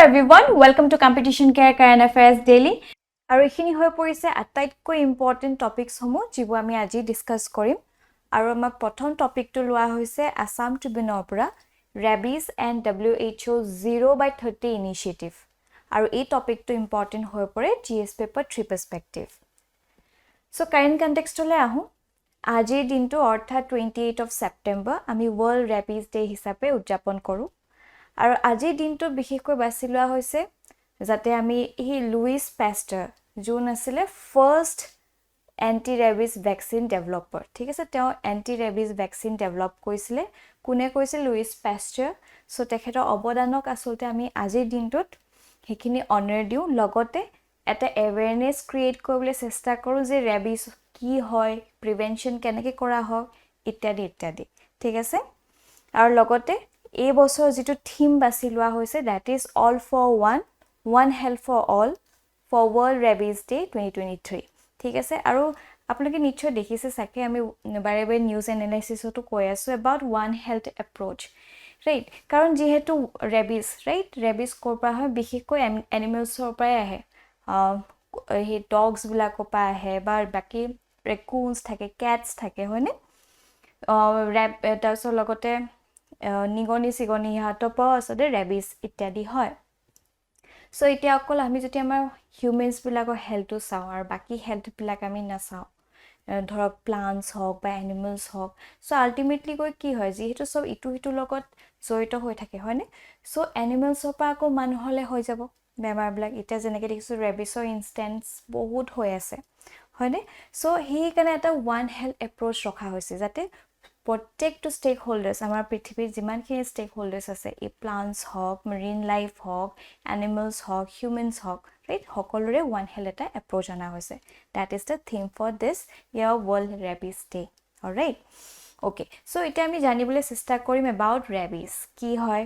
everyone, welcome to Competition Care Current Affairs Daily. আৰু এখিনি হৈ পৰিছে আটাইতকৈ ইম্পৰ্টেন্ট টপিকস সমূহ যিবোৰ আমি আজি ডিসকাস কৰিম আৰু আমাৰ প্ৰথম টপিকটো লোৱা হৈছে আসাম ট্ৰিবিউনৰ পৰা ৰেবিজ এণ্ড WHO 0/30 ইনিচিয়েটিভ আৰু এই টপিকটো ইম্পৰ্টেন্ট হৈ পৰে GS পেপাৰ 3 পাৰ্সপেক্টিভ সো কাৰেন্ট কনটেক্সটলৈ আহো আজিৰ দিনটো অৰ্থাৎ 28 অফ সেপ্টেম্বৰ আমি ওয়াৰ্ল্ড ৰেবিজ ডে হিচাপে উদযাপন কৰো আৰু আজিৰ দিনটো বিশেষকৈ বাছি লোৱা হৈছে যাতে আমি এই লুইস পাস্টাৰ যোন আছিল first anti rabies vaccine developer ঠিক আছে তেওঁ এন্টি ৰেবিজ ভ্যাকচিন ডেভেলপ কৰিছিল কোনে কৰিছিল লুইস পাস্টাৰ সো তেখেতৰ অৱদানক আসলতে আমি আজিৰ দিনটোত হেখিনি অনাৰ দিও লগতে এটা এৱেৰনেছ ক্ৰিয়েট কৰিবলৈ চেষ্টা কৰো যে ৰেবিজ কি হয় প্ৰিভেনশন কেনেকৈ কৰা হয় ইত্যাদি ইত্যাদি ঠিক আছে আৰু লগতে এই বছৰ যেটো থিম বাছি লোৱা হৈছে that is all for one health for all for world rabies day 2023 ঠিক আছে আৰু আপোনালোকে নিশ্চয় দেখিছে সাকে আমি বাৰে বাৰে নিউজ এনালাইসিসটো কৈ আছো about one health approach right কাৰণ যেহেতু ৰেবিজ right ৰেবিজ কৰপা হয় বিশেষকৈ এনিমেলছৰ পৰাই আহে হে ডগস বিলাকৰ পৰা আহে বা বাকি ৰেকুনস থাকে ক্যাটস থাকে হয়নে তাৰছৰ লগতে নিগনি সিগনি হাতৰ পৰা আসলে ৰেবিজ ইত্যাদি হয় সো এতিয়া অকল আমি যদি আমাৰ হিউম্যানস বিলাকৰ হেলথটো চাও আৰু বাকি হেলথ বিলাক আমি না চাও ধৰক প্লান্টস হওক বা এনিমেলস হওক সো আলটিমেটলি কৈ কি হয় যেহেতু সব ইটো হিটো লগত জড়িত হৈ থাকে হয়নে সো এনিমেলছৰ পৰা আকৌ মানুহলে হৈ যাব বেমাৰ বিলাক এতিয়া যেনেকৈ দেখিছো ৰেবিজৰ ইনষ্টেন্স বহুত হৈ আছে হয়নে সো হি কাৰণে এটা ওয়ান হেলথ এপ্ৰোচ ৰখা হৈছে যাতে প্ৰত্যেকটো ষ্টেক হোল্ডাৰ্স আমাৰ পৃথিৱীৰ যিমানখিনি ষ্টেক হোল্ডাৰ্স আছে এই প্লান্টস হওক মেৰিন লাইফ হওক এনিমেলস হওক হিউম্যানস হওক ৰাইট সকলোৰে ওয়ান হেলথ এটা এপ্ৰোচ আনা হৈছে that is the theme for this year world rabies day alright okay so এটা আমি জানিবলৈ চেষ্টা কৰিম about ৰেবিজ কি হয়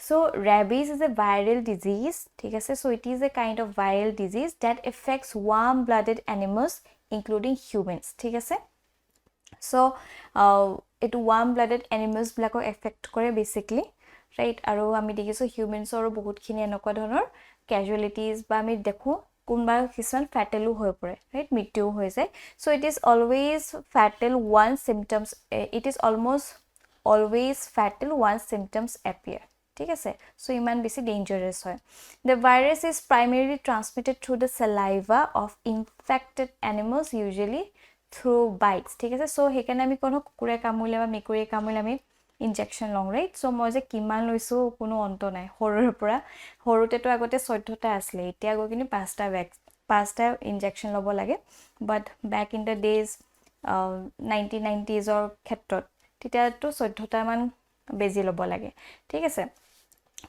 So rabies is a viral disease ঠিক আছে so it is a kind of viral disease that affects warm blooded animals including humans ঠিক আছে so it warm blooded animals বিলাকক এফেক্ট কৰে বেসিক্যালি ৰাইট আৰু আমি দেখিছো হিউম্যানছৰো বহুতখিনি এনেকুৱা ধৰণৰ ক্যাজুয়ালিটিজ বা আমি দেখো কোনবা কিছুমান ফ্যাটেলও হৈ পৰে ৰাইট মৃত্যু হৈ যায় so it is always fatal once symptoms it is almost always fatal once symptoms appear ঠিক আছে so ইমান বেছি ডেঞ্জারাস হয় the virus is primarily transmitted through the saliva of infected animals usually through bites ঠিক আছে so হেকানে আমি কোনো কুকুৰে কামুৰিলে বা মেকুৰীয়ে কামুৰিলে আমি ইনজেকশন লং ৰাইট so মই যে কিমান লৈছো কোনো অন্ত নাই হৰৰ পৰা হৰুতে তো আগতে 14টা আছিল এতিয়া গৈ কিনি 5টা ইনজেকশন লব লাগে but back in the days 1990s অৰ ক্ষেত্ৰত তেতিয়া তো 14টা মান বেজি লব লাগে ঠিক আছে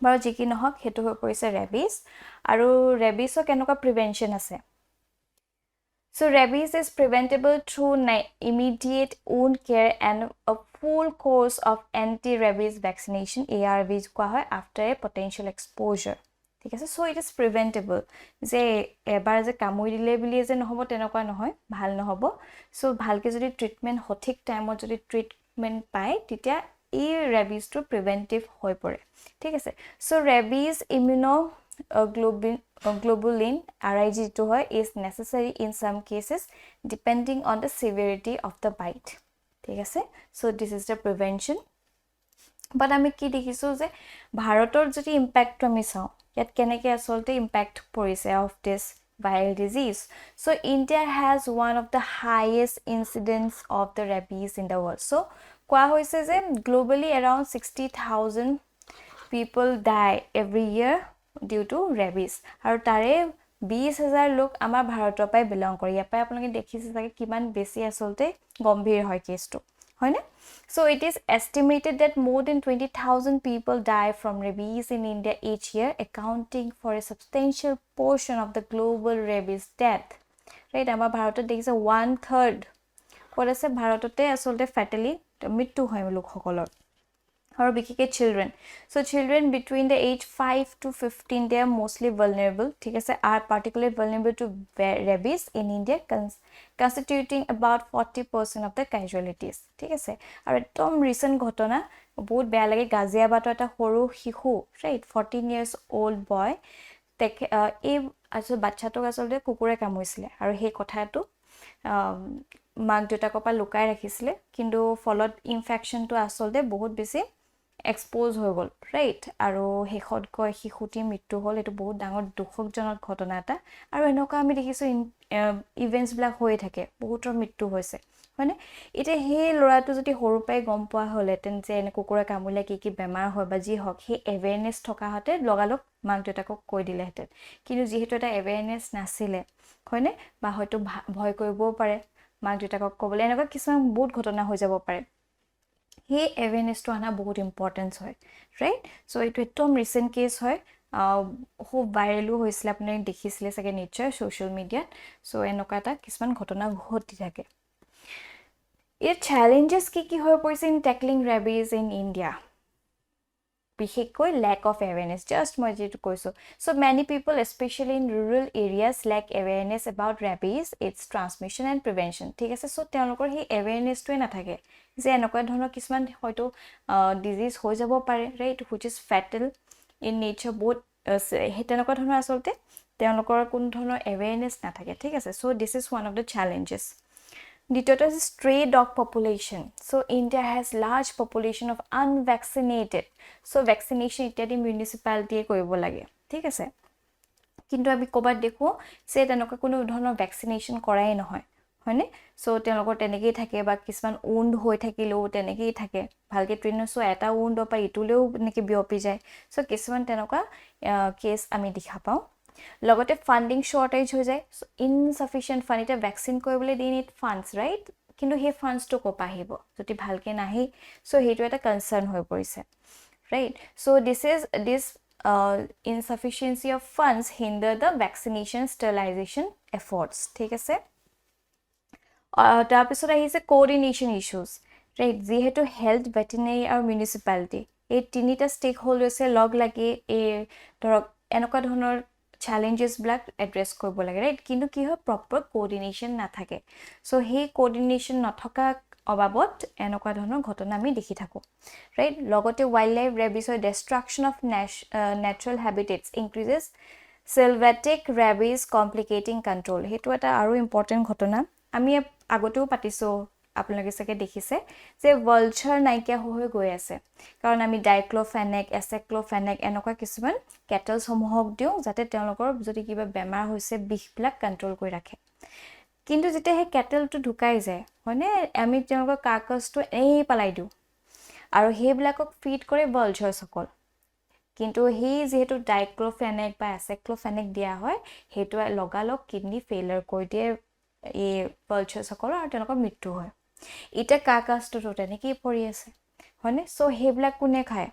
বাৰু যি কি নহক হেতু হৈ পৰিছে ৰেবিজ আৰু ৰেবিজৰ কেনেকুৱা প্ৰিভেনশন আছে So rabies is preventable through immediate wound care and a full course of anti-rabies vaccination ARVs কোৱা হয় after a potential exposure ঠিক আছে so it is preventable যে এবাৰ যে কামুৰি দিলে বুলি যে নহব তেনেকুৱা নহয় ভাল নহব so ভালকে যদি ট্ৰিটমেন্ট সঠিক টাইমত যদি ট্ৰিটমেন্ট পায় তেতিয়া এই ৰেবিজ টু প্ৰিভেন্টিভ হৈ পৰে ঠিক আছে so rabies globulin RIG to her is necessary in some cases depending on the severity of the bite ঠিক আছে so this is the prevention but আমি কি দেখিছো যে ভাৰতৰ যদি ইম্প্যাক্ট আমি চাও ইয়াত কেনেকৈ আসলতে ইম্প্যাক্ট পৰিছে of this viral disease so India has one of the highest incidence of the rabies in the world so কোৱা হৈছে যে globally around 60,000 people die every year due to rabies আৰু তাৰে 20,000 লোক আমাৰ ভাৰতৰ পৰাই বিলং কৰে ইয়াৰ পৰাই আপোনালোকে দেখিছে চাগে কিমান বেছি আসলতে গম্ভীৰ হয় কেছটো হয়নে so it is estimated that more than 20,000 people die from rabies in India each year accounting for a substantial portion of the global rabies death right আমাৰ ভাৰতত দেখিছে 1/3 ক'ত আছে ভাৰততে আসলতে ফ্যাটেলি মৃত্যু হয় লোকসকলৰ or বিশেষকৈ children. So children between the age 5 to 15, they are mostly vulnerable, ঠিক আছে, are particularly vulnerable to rabies in India, constituting about 40% of the casualties, ঠিক আছে। আৰু একদম ৰিসেন্ট ঘটনা বহুত বেয়া লাগে, গাজিয়াবাদৰ এটা সৰু শিশু, ৰাইট, 14 years old boy, এই আচলতে বাচ্চাটোক আচলতে কুকুৰে কামুৰিছিলে আৰু সেই কথাটো মাক দেউতাকৰ পৰা লুকাই ৰাখিছিলে, কিন্তু ফলত ইনফেকশ্যনটো আচলতে বহুত বেছি এক্সপ'জ হৈ গ'ল, ৰাইট, আৰু শেষত গৈ শিশুটিৰ মৃত্যু হ'ল। এইটো বহুত ডাঙৰ দুখজনক ঘটনা এটা, আৰু এনেকুৱা আমি দেখিছোঁ ইভেণ্টছবিলাক হৈয়ে থাকে, বহুতৰ মৃত্যু হৈছে, হয়নে। এতিয়া সেই ল'ৰাটো যদি সৰুৰ পৰাই গম পোৱা হ'লহেঁতেন যে এনে কুকুৰে কামুৰিলে কি কি বেমাৰ হয় বা যি হওক, সেই এৱেৰনেছ থকাহঁতে লগালগ মাক দেউতাকক কৈ দিলেহেঁতেন, কিন্তু যিহেতু এটা এৱেৰনেছ নাছিলে, হয়নে, বা হয়তো ভয় কৰিবও পাৰে মাক দেউতাকক ক'বলৈ, এনেকুৱা কিছুমান বহুত ঘটনা হৈ যাব পাৰে। সেই এৱেৰনেছটো অনা বহুত ইম্পৰ্টেঞ্চ হয়, ৰাইট। চ' এইটো একদম ৰিচেণ্ট কেছ হয়, খুব ভাইৰেলো হৈছিলে, আপুনি দেখিছিলে চাগে নিশ্চয় ছ'চিয়েল মিডিয়াত। চ' এনেকুৱা এটা কিছুমান ঘটনা ঘটি থাকে। ইয়াৰ চেলেঞ্জেছ কি হৈ পৰিছে in tackling rabies in India, বিশেষকৈ লেক অফ এৱেৰনেছ, জাষ্ট মই যিটো কৈছোঁ। So' many people specially in rural areas lack awareness about rabies, its transmission and prevention, ঠিক আছে। চ' তেওঁলোকৰ সেই এৱেৰনেছটোৱে নাথাকে যে এনেকুৱা ধৰণৰ কিছুমান হয়তো ডিজিজ হৈ যাব পাৰে, right, which is fatal in nature, বহুত সেই তেনেকুৱা ধৰণৰ আচলতে তেওঁলোকৰ কোনো ধৰণৰ এৱেৰনেছ নাথাকে, ঠিক আছে। So' this is one of the challenges. দ্বিতীয়তে হৈছে stray dog population. So' India has large population of unvaccinated. So' vaccination ইত্যাদি মিউনিচিপালিটিয়ে কৰিব লাগে, ঠিক আছে, কিন্তু আমি ক'ৰবাত দেখোঁ যে তেনেকুৱা কোনো ধৰণৰ ভেকচিনেশ্যন কৰাই নহয়, হয়নে। চ' তেওঁলোকৰ তেনেকেই থাকে, বা কিছুমান উণ্ড হৈ থাকিলেও তেনেকেই থাকে, ভালকৈ ট্ৰেইন। চ' এটা উণ্ডৰ পৰা ইটোলৈও এনেকৈ বিয়পি যায়। চ' কিছুমান তেনেকুৱা কেছ আমি দেখা পাওঁ। লগতে ফাণ্ডিং শ্বৰ্টেজ হৈ যায়, ইনচাফিচিয়েণ্ট ফাণ্ড। এতিয়া ভেকচিন কৰিবলৈ দি নিড ফাণ্ডছ, ৰাইট, কিন্তু সেই ফাণ্ডছটো ক'ৰ পৰা আহিব যদি ভালকৈ নাহে। চ' সেইটো এটা কনচাৰ্ণ হৈ পৰিছে, right. So' this insufficiency of funds hinder the vaccination sterilization efforts, ঠিক আছে। তাৰপিছত আহিছে কোঅৰ্ডিনেশ্যন ইছ্যুজ, ৰাইট, যিহেতু হেল্থ, ভেটেনেৰি আৰু মিউনিচিপালিটি, এই তিনিটা ষ্টেক হোল্ডাৰ্ছে লগ লাগি এই ধৰক এনেকুৱা ধৰণৰ চেলেঞ্জেছবিলাক এড্ৰেছ কৰিব লাগে, ৰাইট, কিন্তু কি হয় প্ৰপাৰ কোঅৰ্ডিনেশ্যন নাথাকে। চ' সেই কোঅৰ্ডিনেশ্যন নথকা অবাবত এনেকুৱা ধৰণৰ ঘটনা আমি দেখি থাকোঁ, ৰাইট। লগতে ৱাইল্ড লাইফ ৰেবিছৰ destruction of natural habitats increases sylvatic rabies complicating control, সেইটো এটা আৰু ইম্পৰ্টেণ্ট ঘটনা। আমি আগতেও পাতিছোঁ, আপোনালোকে চাগে দেখিছে যে ভালচাৰ নাইকিয়া হৈ গৈ আছে, কাৰণ আমি ডাইক্ল'ফেনেক, এছেক্ল'ফেনেক এনেকুৱা কিছুমান কেটেলছসমূহক দিওঁ যাতে তেওঁলোকৰ যদি কিবা বেমাৰ হৈছে বিষবিলাক কণ্ট্ৰল কৰি ৰাখে। কিন্তু যেতিয়া সেই কেটেলটো ঢুকাই যায়, হয়নে, আমি তেওঁলোকৰ কাৰ্কাছটো পেলাই দিওঁ, আৰু সেইবিলাকক ফিড কৰে ভালচাৰছসকল। কিন্তু সেই যিহেতু ডাইক্ল'ফেনেক বা এছেক্ল'ফেনেক দিয়া হয়, সেইটোৱে লগালগ কিডনি ফেইলাৰ কৰি দিয়ে এই ভালচাৰছসকলৰ, আৰু তেওঁলোকৰ মৃত্যু হয়। এতিয়া কাৰ্কাছটোতো তেনেকেই পৰি আছে, হয়নে। চ' সেইবিলাক কোনে খায়,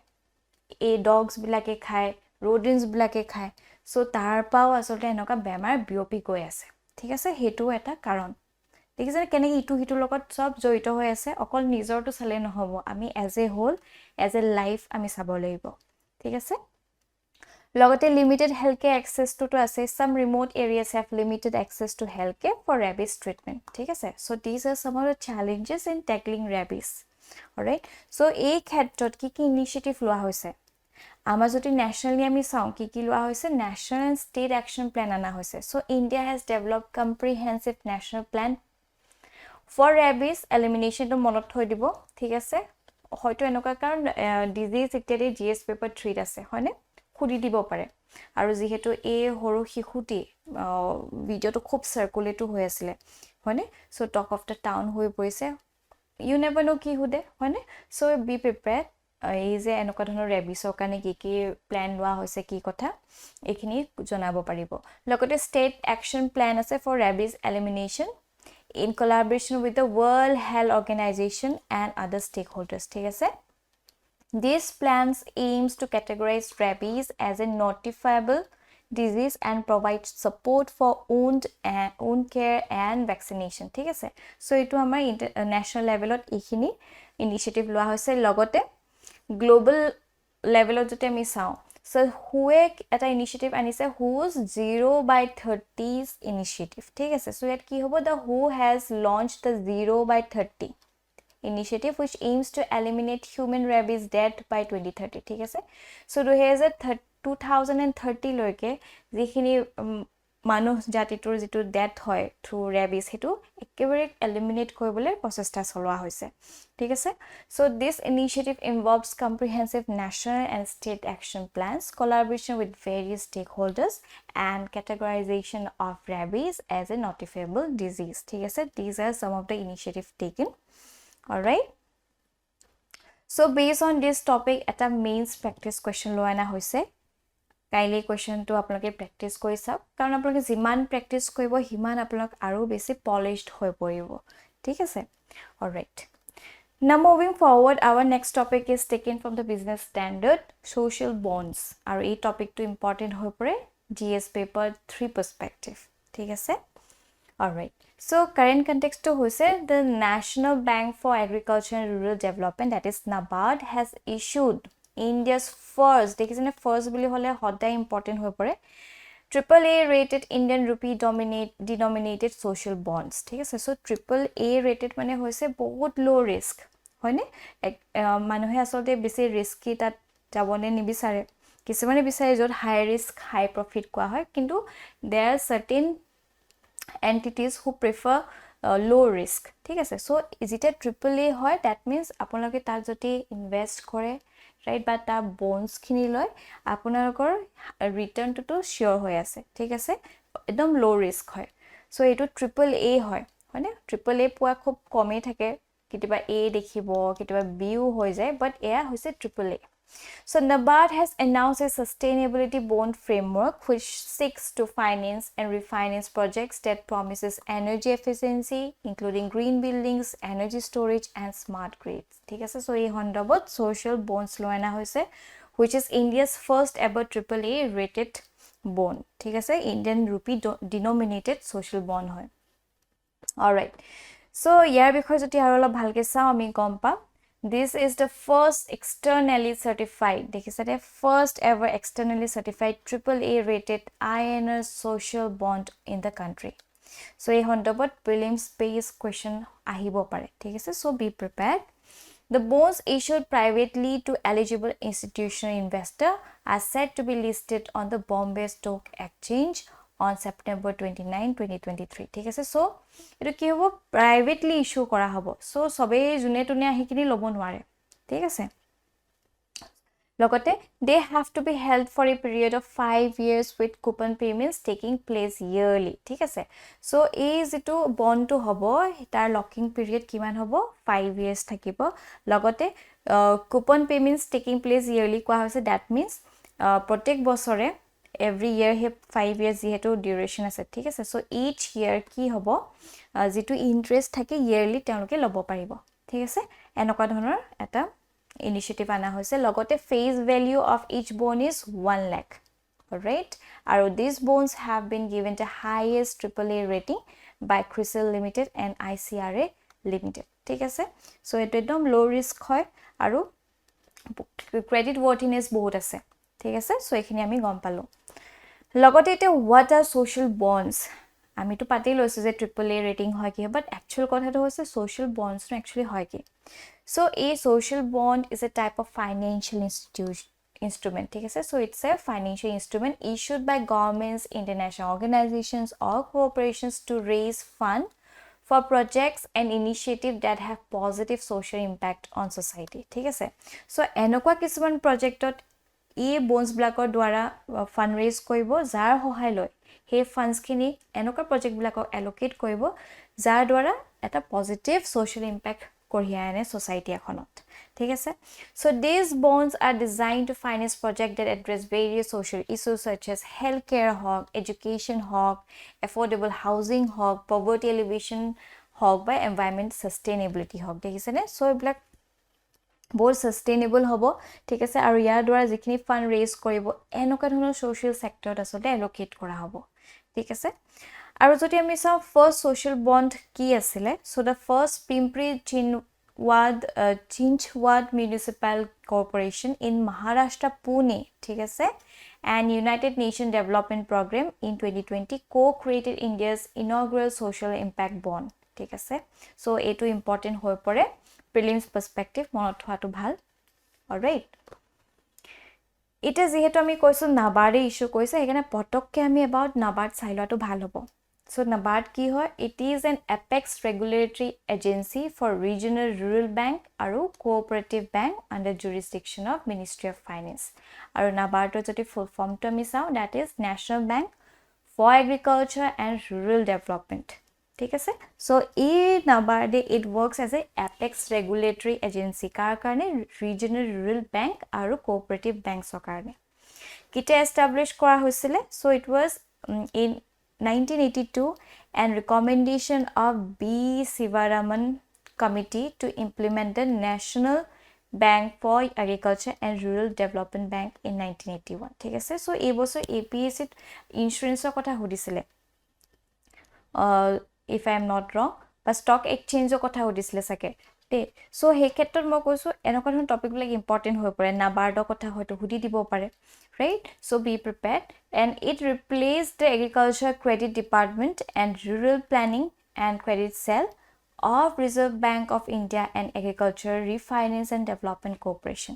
এই ডগছবিলাকে খায়, ৰ'ডেণ্টছবিলাকে খায়। চ' তাৰ পৰাও আচলতে এনেকুৱা বেমাৰ বিয়পি গৈ আছে, ঠিক আছে। সেইটোও এটা কাৰণ, দেখিছেনে কেনেকৈ ইটো সিটোৰ লগত চব জড়িত হৈ আছে। অকল নিজৰটো চালেই নহ'ব, আমি as a whole, as a life আমি চাব লাগিব, ঠিক আছে। লগতে লিমিটেড হেল্থ কেয়াৰ এক্সেছটোতো আছে। Some remote areas have limited access to health care for rabies treatment, ঠিক আছে। So' these are some of the challenges in tackling rabies, alright. So' এই ক্ষেত্ৰত কি ইনিচিয়েটিভ লোৱা হৈছে, আমাৰ যদি নেশ্যনেলি আমি চাওঁ কি লোৱা হৈছে, national and state action plan অনা হৈছে। So' India has develop comprehensive national plan for rabies এলিমিনেশ্যনটো মনত থৈ দিব, ঠিক আছে। হয়তো এনেকুৱা কাৰণ ডিজিজ ইত্যাদি GS পেপাৰ 3 আছে, হয়নে, সুধি দিব পাৰে। আৰু যিহেতু এই সৰু শিশুটি ভিডিঅ'টো খুব চাৰ্কুলেটো হৈ আছিলে, হয়নে। চ' টক অফ দ্য টাউন হৈ পৰিছে, ইউ নেভাৰ ন' কি সোধে, হয়নে। চ' বি প্ৰিপেয়াৰ্ড, এই যে এনেকুৱা ধৰণৰ ৰেবিছৰ কাৰণে কি প্লেন লোৱা হৈছে, কি কথা, এইখিনি জনাব পাৰিব। লগতে ষ্টেট একশ্যন প্লেন আছে for rabies elimination in collaboration with the World Health Organization and other stakeholders, ঠিক আছে। These plans aims to categorize rabies as a notifiable disease and provide support for wound care and vaccination, ঠিক আছে। চ' এইটো আমাৰ national লেভেলত এইখিনি initiative লোৱা হৈছে। লগতে গ্লোবাল লেভেলত যদি আমি চাওঁ so হুৱে এটা ইনিচিয়েটিভ আনিছে হুজ 0/30 ইনিচিয়েটিভ ঠিক আছে so ইয়াত কি হ'ব the who has launched the 0/30 initiative which aims to eliminate human rabies death by 2030 ঠিক আছে so 2030 লৈকে যিখিনি মানুহ জাতিটোৰ যেটো ডেথ হয় থ্ৰু ৰেবিস হেতু একেবাৰে এলিমিনেট কৰিবলৈ প্ৰচেষ্টা চলোৱা হৈছে ঠিক আছে so this initiative involves comprehensive national and state action plans collaboration with various stakeholders and categorization of rabies as a notifiable disease ঠিক আছে these are some of the initiative taken all right so based on this topic eta mains practice question loana hoise কাইলে কোৱেশ্চনটো আপোনালোকে practice কৰি চাওক কাৰণ আপোনালোকে যিমান practice কৰিব হিমান আপোনালোক আৰু বেছি পলিশড হৈ পৰিব ঠিক আছে alright now moving forward our next topic is taken from the business standard social bonds আৰু এই টপিকটো ইম্পৰ্টেন্ট হৈ পৰে gs paper 3 perspective ঠিক আছে alright so current context to hoise the National Bank for Agriculture and Rural Development that is NABARD has issued India's first dekhisene first boli hole hoda important hoy pore AAA rated Indian rupee denominated social bonds ঠিক আছে so AAA rated মানে হৈছে বহুত low risk হয়নে মানুহে আসলে বেছি risky তাত যাবনে নিবিচাৰে কিছুমানে বিচাৰে যত হাই ৰিস্ক হাই প্ৰফিট কোৱা হয় কিন্তু there are certain entities who prefer low risk ঠিক আছে so যেটা AAA হয় that means আপোনালোকে তাত যদি ইনভেস্ট কৰে right but ta bonds khini loy apunalokor return to sure hoy ase thik ase ekdom low risk hoy so etu AAA hoy hone AAA puwa khub kome thake kitiba A dekhibo kitiba B hoy jay but eya hoise AAA so NABARD has announced a sustainability bond framework which seeks to finance and refinance projects that promises energy efficiency including green buildings energy storage and smart grids ঠিক আছে so এই হন্দবত social bonds লোৱানা হৈছে which is India's first ever AAA rated bond ঠিক আছে Indian rupee denominated social bond হয় all right so ইয়াৰ বিষয়ে যদি আৰু অলপ ভালকে চাও আমি গম পাম This is the first externally certified, the first ever externally certified AAA rated INR social bond in the country. So, a hondobot prelims based question ahibo pare. So, be prepared. The bonds issued privately to eligible institutional investor are set to be listed on the Bombay Stock Exchange on September 29, 2023. ঠিক আছে so এটো কি হ'ব privately issue কৰা হ'ব so সবে জুনে টুনে আহি কিনি লব নোৱাৰে ঠিক আছে লগতে they have to be held for a period of 5 years with coupon payments taking place yearly ঠিক আছে so এই যেটো bond to হ'ব তাৰ locking period কিমান হ'ব 5 years থাকিব লগতে coupon payments taking place yearly কোৱা হৈছে that means প্ৰত্যেক বছৰে every year he 5 years যেহেতু duration আছে ঠিক আছে so each year কি হ'ব যেটো interest থাকে yearly তেওঁলোকে লব পাৰিব ঠিক আছে এনেকুৱা ধৰণৰ এটা initiative আনা হৈছে লগতে face value of each bond is 1 lakh right আৰু these bonds have been given the highest AAA rating by CRISIL Limited and ICRA Limited ঠিক আছে so এটো একদম low risk হয় আৰু credit worthiness বহুত আছে ঠিক আছে so এখিনি আমি গম পালো লগতে এটা what are social bonds আমি তো পাতি লৈছো যে AAA rating হয় কি but actual কথাটো হৈছে social bonds নো actually হয় কি so a social bond is a type of financial instrument ঠিক আছে so it's a financial instrument issued by governments international organizations or corporations to raise fund for projects and initiatives that have positive social impact on society ঠিক আছে so এনেকুৱা কিছুমান প্ৰজেক্টত এই bonds ব্লকৰ দ্বাৰা fund raise কৰিব যাৰ সহায় লৈ হে ফান্ডস খিনি এনেকুৱা প্ৰজেক্ট ব্লকক এলোকেট কৰিব যাৰ দ্বাৰা এটা পজিটিভ সোশ্যাল ইম্প্যাক্ট কঢ়িয়াই আনে সোসাইটি এখনত ঠিক আছে so these bonds are designed to finance projects that address various social issues such as healthcare hawk education hawk affordable housing hawk poverty alleviation hawk by environment sustainability hawk দেখিছেনে so এইবিলাক বহুত sustainable হ'ব ঠিক আছে আৰু ইয়াৰ দ্বাৰা যিখিনি fund raise কৰিব এনেকুৱা ধৰণৰ সোশ্যাল সেক্টৰত আসলে এলোকেট কৰা হ'ব ঠিক আছে আৰু যদি আমি চাও ফাৰ্স্ট সোশ্যাল বন্ড কি আছিল so the first Pimpri Chinchwad Municipal Corporation in Maharashtra, Pune, ঠিক আছে, and United Nations Development Program in 2020 co-created India's inaugural social impact bond, ঠিক আছে. So এইটো important হৈ পৰে prelims perspective মনত হোৱাটো ভাল. Alright, এটা যেহেতু আমি কৈছো নাবাৰ্ডে ইস্যু কৈছে সেইকাৰণে পটককে আমি about নাবাৰ্ড চাই লোৱাটো ভাল হ'ব. So NABARD কি হয়? It is an apex regulatory agency for regional rural bank আৰু cooperative bank under jurisdiction of Ministry of Finance. আৰু NABARD যদি full form to আমি চাওঁ, that is National Bank for Agriculture and Rural Development. ঠিক আছে? So এই NABARD it works as a apex regulatory agency কাৰ কাৰণে? Regional rural bank আৰু cooperative banks কাৰণে. কিটা establish কৰা হৈছিলে? So it was in 1982 and recommendation of B. Sivaraman Committee to implement the National Bank for Agriculture and Rural Development Bank in 1981. ঠিক আছে? So এই বছৰ APSC ইনস্যুৰেন্সৰ কথা সুধিছিলে, if I am not wrong, বা stock exchangeৰ কথা সুধিছিলে চাগে. So সেই ক্ষেত্ৰত মই কৈছো এনেকুৱা ধৰণৰ টপিক বিলাক ইম্পৰ্টেন্ট হৈ পৰে, নাবাৰ্ডৰ কথা হয়তো সুধি দিব পাৰে, right? So be prepared. And it replaced the Agriculture Credit Department and Rural Planning and Credit Cell of Reserve Bank of India and Agriculture Refinance and Development Corporation.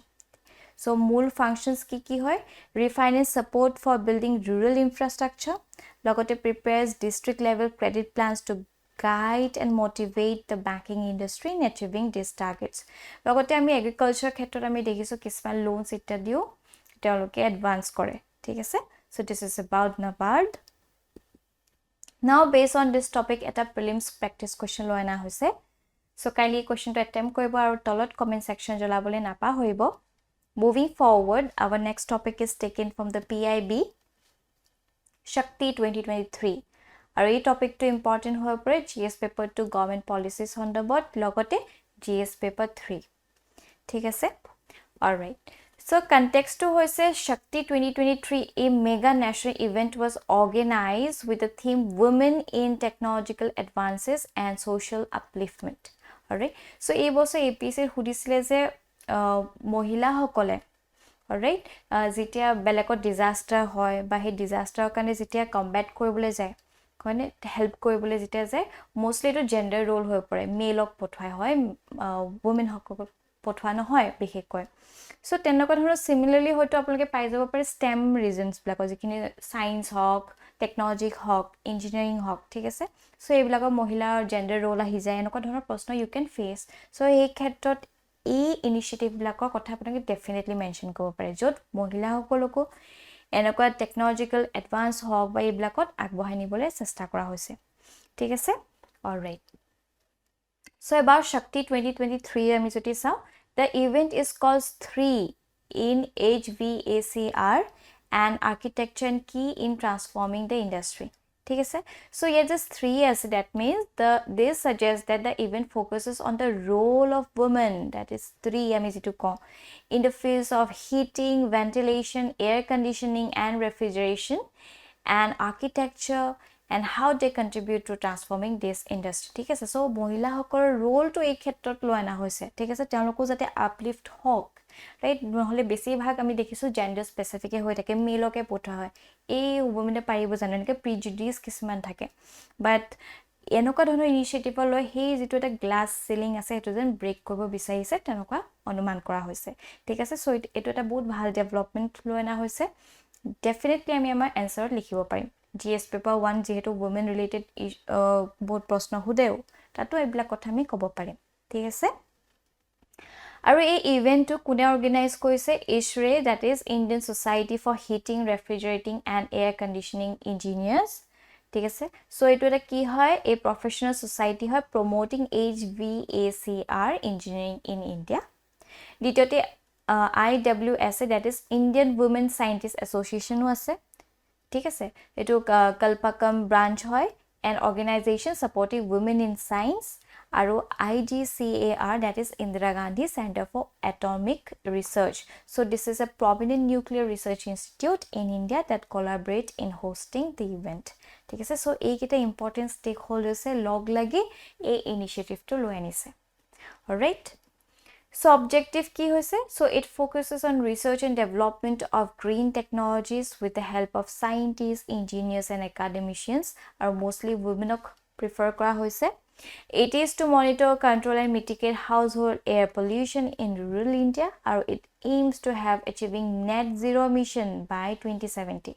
So মূল functions কি হয়? Refinance support for building rural infrastructure, লগতে prepares district level credit plans to guide and motivate the banking industry in achieving these targets. লগতে আমি agriculture ক্ষেত্ৰত আমি দেখিছো কিছুমান loans ইত্যাদিও তেওঁলোকে advance কৰে, ঠিক আছে? So this is about NABARD. Now based on this topic এটা prelims practice question লৈ আনা হৈছে. So kindly question to attempt কৰিব আৰু তলত comment section জ্বলাবলৈ নাপাহৰিব. Moving forward, our next topic is taken from the PIB Shakti 2023. আৰু এই টপিকটো ইম্পৰ্টেন্ট হৈ পৰে GS paper 2 government policies সন্দৰ্ভত, লগতে GS paper 3, ঠিক আছে? Alright, so context to hoise Shakti 2023, a mega national event was organized with the theme Women in Technological Advances and Social Upliftment. Alright, so এই বছৰ APSC সুধিছিলে যে মহিলা সকলে, alright, যেতিয়া বেলেগত ডিজাস্টাৰ হয় বা সেই ডিজাস্টাৰৰ কাৰণে যেতিয়া কম্বেট কৰিবলৈ যায়, কোনে হেল্প কৰিবলৈ যেতিয়া যায়, মোস্টলি এটো জেন্ডাৰ ৰোল হৈ পৰে, মেলক পঠোৱা হয়, ওমেন সকলক পঠোৱা নহয় বিশেষকৈ. সো তেনেকুৱা ধৰণৰ সিমিলাৰলি হয়তো আপোনালোকে পাই যাব পাৰে STEM ৰিজনছ বিলাক, যিখিনি সায়েন্স হওক, টেকনলজি হওক, ইঞ্জিনিয়াৰিং হওক, ঠিক আছে? সো এইবিলাকৰ মহিলাৰ জেন্ডাৰ ৰোল আহি যায়, এনেকুৱা ধৰণৰ প্ৰশ্ন ইউ কেন ফেচ. সো এই ক্ষেত্ৰত এই ইনিচিয়েটিভ বিলাকৰ কথা আপোনালোকে ডেফিনেটলি মেনশন কৰিব পাৰে, য'ত মহিলাসকলকো এনেকুৱা টেকনলজিক্যাল এডভান্স হওক বা এইবিলাকত আগবঢ়াই নিবলৈ চেষ্টা কৰা হৈছে, ঠিক আছে? অলৰাইট, সো এবাৰ শক্তি 2023 আমি যদি চাওঁ, the event is called 3 in HVACR and architecture and key in transforming the industry. ঠিক আছে? So here just 3 as that means this suggests that the event focuses on the role of women, that is 3 আমি যেটো কওঁ, in the fields of heating, ventilation, air conditioning and refrigeration and architecture and how they contribute to transforming this industry. ঠিক আছে? So মহিলা সকলৰ roll তো এই ক্ষেত্ৰত লৈ আনা হৈছে, ঠিক আছে? তেওঁলোকো যাতে আপলিফ্ট হওক, ৰাইট? নহলে বেছি ভাগ আমি দেখিছো জেন্ডাৰ স্পেসিফিক হৈ থাকে, মেলকে পঠা হয়, এই ওমেনে পাৰিব জানো, এনেকে প্ৰিজুডিস কিছুমান থাকে, বাট এনেকুৱা ধৰণৰ ইনিচিয়েটিভ লৈ সেই যেটো এটা গ্লাস সিলিং আছে এটো যেন ব্ৰেক কৰিব বিচাৰিছে, তেনেকুৱা অনুমান কৰা হৈছে, ঠিক আছে? সো এটো এটা বহুত ভাল ডেভেলপমেন্ট লৈ আনা হৈছে, ডেফিনেটলি আমি আমাৰ এনসাৰত লিখিব পাৰিম. GS paper 1 যেহেতু women related বহুত প্ৰশ্ন হুদেও, তাতো এইবিলাক কথা আমি ক'ব পাৰিম, ঠিক আছে? আৰু এই ইভেন্টটো কোনে অৰ্গানাইজ কৰিছে? ISRE, that is Indian Society for Heating, Refrigerating and Air Conditioning Engineers, ঠিক আছে? সো এটো এটা কি হয়? এই প্ৰফেশনাল সোসাইটি হয় promoting HVACR engineering in India. দ্বিতীয়তে IWSA, that is Indian Women Scientists Association আছে, ঠিক আছে? এটো কলপাকাম ব্ৰাঞ্চ হয়, an organization supporting women in science, আৰু IGCAR, that is Indira Gandhi Center for Atomic Research. So this is a prominent nuclear research institute in India that collaborate in hosting the event, ঠিক আছে? So এইকেইটা important ষ্টেকহোল্ডাৰ্ছে লগ লাগি এই ইনিচিয়েটিভটো লৈ আনিছে, alright so objective কি হৈছে so it focuses on research and development of green technologies with the help of scientists engineers and academicians are mostly women prefer কৰা হৈছে it is to monitor control and mitigate household air pollution in rural India or it aims to have achieving net zero emission by 2070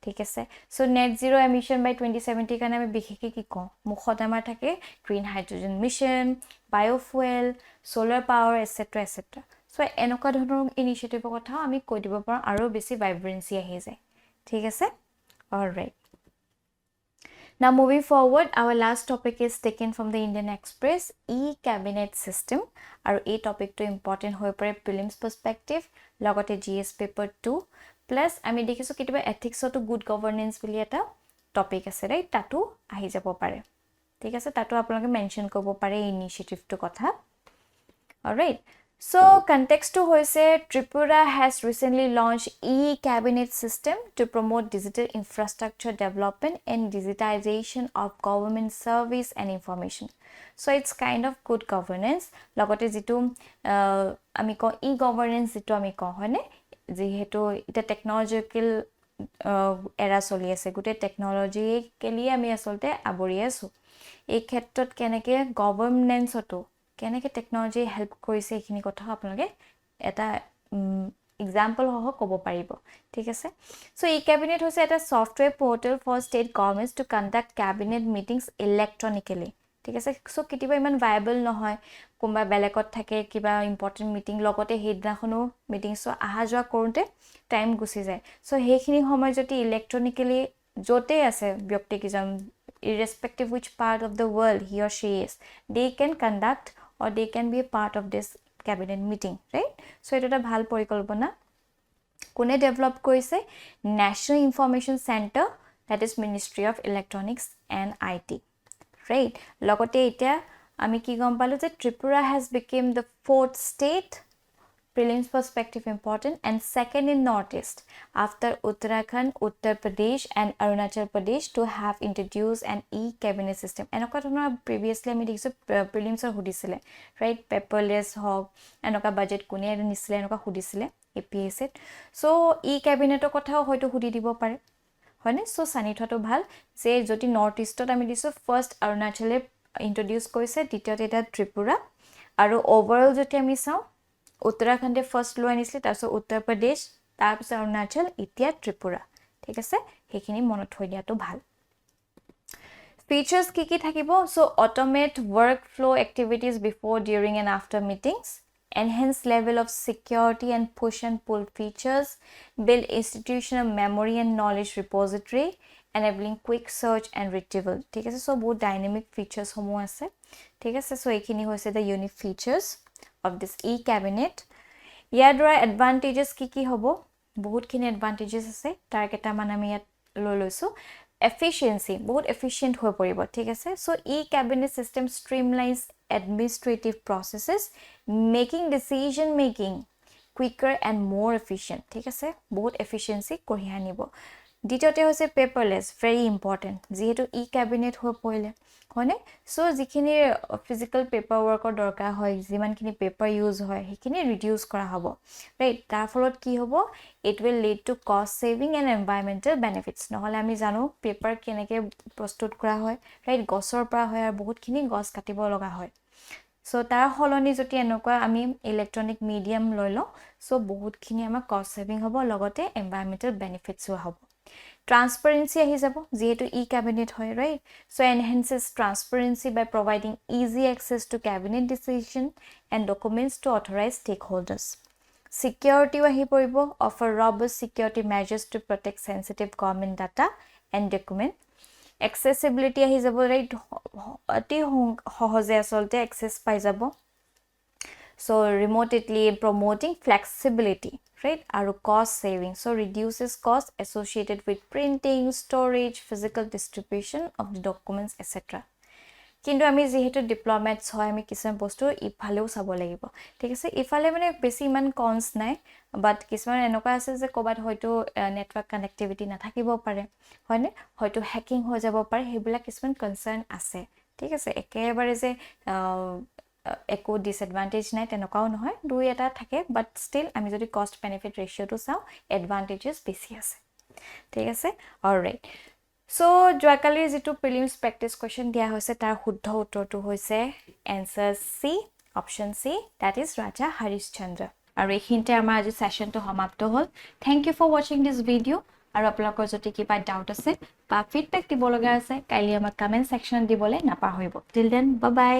ঠিক আছে so net zero emission by 2070 কাৰণে আমি বিশেষকৈ কি কওঁ মুখত আমাৰ থাকে green hydrogen mission biofuel solar power etcetera etcetera so এনেকুৱা ধৰণৰ ইনিশিয়েটিভৰ কথা আমি কৈ দিব পাৰোঁ আৰু বেছি ভাইব্ৰেন্সি আহি যায় ঠিক আছে alright Now moving forward, our last topic is taken from the Indian Express, e-cabinet system. Our a topic to important hoy pare prelims perspective, logote GS paper 2. Plus, I mean, dekhiso kitiba ethics to good governance boli eta topic ase right? Tatu ahi jabo pare. Thik ase tatu apnaloke mention kobo pare initiative to kotha. All right. So, context to hoise Tripura has recently launched e-cabinet system to promote digital infrastructure development and digitization of government service and information. So, it's kind of good governance. Logote jitu ami ko e-governance jitu ami ko hoine jihetu ita technological era choli ase gute technology ke liye ami asolte abori asu. Ei khetrot keneke governance oto কেনেকে technology help কৰিছে এইখিনি কথা আপোনালোকে এটা example হহ ক'ব পাৰিব ঠিক আছে সো ই ক্যাবিনেট হৈছে এটা software portal for state governments to conduct cabinet meetings electronically ঠিক আছে সো কিবা ইমান ভায়াবল নহয় কোনবা বেলেগত থাকে কিবা ইম্পৰ্টেন্ট মিটিং লগতে হেইদিনাখনো মিটিংছ আহা যোৱা কৰোতে টাইম গুচি যায় সো হেইখিনি সময় যদি ইলেক্ট্ৰনিক্যালি জতে আছে ব্যক্তি কিজন irrespective which part of the world he or she is they can conduct or they can be a part of this cabinet meeting right so এটা ভাল পৰিকল্পনা কোনে ডেভেলপ কৰিছে National Information Center that is Ministry of Electronics and IT right লগতে এতিয়া আমি কি গম পালো যে Tripura has become the fourth state prelims perspective important and second in northeast after Uttarakhand Uttar Pradesh and Arunachal Pradesh to have introduced an e-cabinet system enoka dhona previously ami dikhisu prelims or hudisile right paperless hog enoka budget kune nisile enoka hudisile APSC so e-cabinet kotha hoyto hudi dibo pare hoine so sani thoto bhal je joti northeastot ami disu first Arunachal introduce koise দ্বিতীয়তে এটা Tripura আৰু overall joti ami saw Uttarakhand first lo anisle tarso Uttar Pradesh tarpisa Arunachal itia Tripura ঠিক আছে হেখিনি মনত থৈ দিয়াটো ভাল features কি থাকিবো so automate workflow activities before during and after meetings enhance level of security and push and pull features build institutional memory and knowledge repository enabling quick search and retrieval ঠিক আছে so বহুত dynamic features সমূহ আছে ঠিক আছে so এইখিনি হৈছে the unique features of this e-cabinet ইয়াৰ দ্বাৰা advantages কি হবো বহুত খিনি advantages আছে তাৰ কেটা মান আমি ইয়াত লৈ লৈছো efficiency বহুত efficient হৈ পৰিব ঠিক আছে so e-cabinet system streamlines administrative processes making decision making quicker and more efficient ঠিক আছে বহুত efficiency কৰি আনিব দ্বিতীয়তে হৈছে paperless very important যেহেতু e-cabinet হৈ পৰিলে হয়নে সো যিখিনি ফিজিক্যাল পেপাৰ ওয়াৰ্কৰ দৰকাৰ হয় যিমানখিনি পেপাৰ ইউজ হয় হেখিনি ৰিডিউস কৰা হ'ব ৰাইট তাৰ ফলত কি হ'ব it will lead to cost saving and environmental benefits নহলে আমি জানো পেপাৰ কেনেকে প্ৰস্তুত কৰা হয় ৰাইট গছৰ পৰা হয় আৰু বহুতখিনি গছ কাটিব লগা হয় সো তাৰ হলনি যদি এনেকুৱা আমি ইলেক্ট্ৰনিক মিডিয়াম লৈ লওঁ সো বহুতখিনি আমাৰ কষ্ট সেভিং হ'ব লগতে environmental benefits হ'ব transparency ahi jabo jehetu e-cabinet hoy right so enhances transparency by providing easy access to cabinet decision and documents to authorized stakeholders security ahi poribo offer robust security measures to protect sensitive government data and document accessibility ahi jabo right ati hohoje asolte access pai jabo so remotely promoting flexibility right aru cost saving so reduces cost associated with printing storage physical distribution of the documents etc কিন্তু আমি যেহেতু diplomats হয় আমি কিছমান বস্তু ইফালেও চাব লাগিব ঠিক আছে ইফালে মানে বেছি ইমান কনস নাই বাট কিছুমান এনেকুৱা আছে যে কবাত হয়তো নেটওয়াৰ্ক কানেক্টিভিটি না থাকিব পাৰে হয়নে হয়তো হ্যাকিং হৈ যাব পাৰে হেবিলাক কিছুমান কনসাৰ্ন আছে ঠিক আছে একেবাৰে যে একো ডিসএডভান্টেজ নাই তেনেকুৱাও নহয় দুই এটা থাকে বাট ষ্টিল আমি যদি কষ্ট বেনিফিট ৰেশিওটো চাওঁ এডভান্টেজেস বেছি আছে ঠিক আছে অলৰাইট সো যোৱাকালিৰ যেটো প্ৰিলিমছ প্ৰেক্টিস কোৱেশ্চন দিয়া হৈছে তাৰ শুদ্ধ উত্তৰটো হৈছে answer C option C that is Raja Harishchandra আৰু এইখিনিতে আমাৰ আজি সেশনটো সমাপ্ত হ'ল thank you for watching this video আৰু আপোনালোকৰ যদি কিবা ডাউট আছে বা ফিডবেক দিব লগা আছে কাইলৈ আমাক কমেন্ট সেকশনত দিবলৈ নাপাহৰিব টিল দেন বাই বাই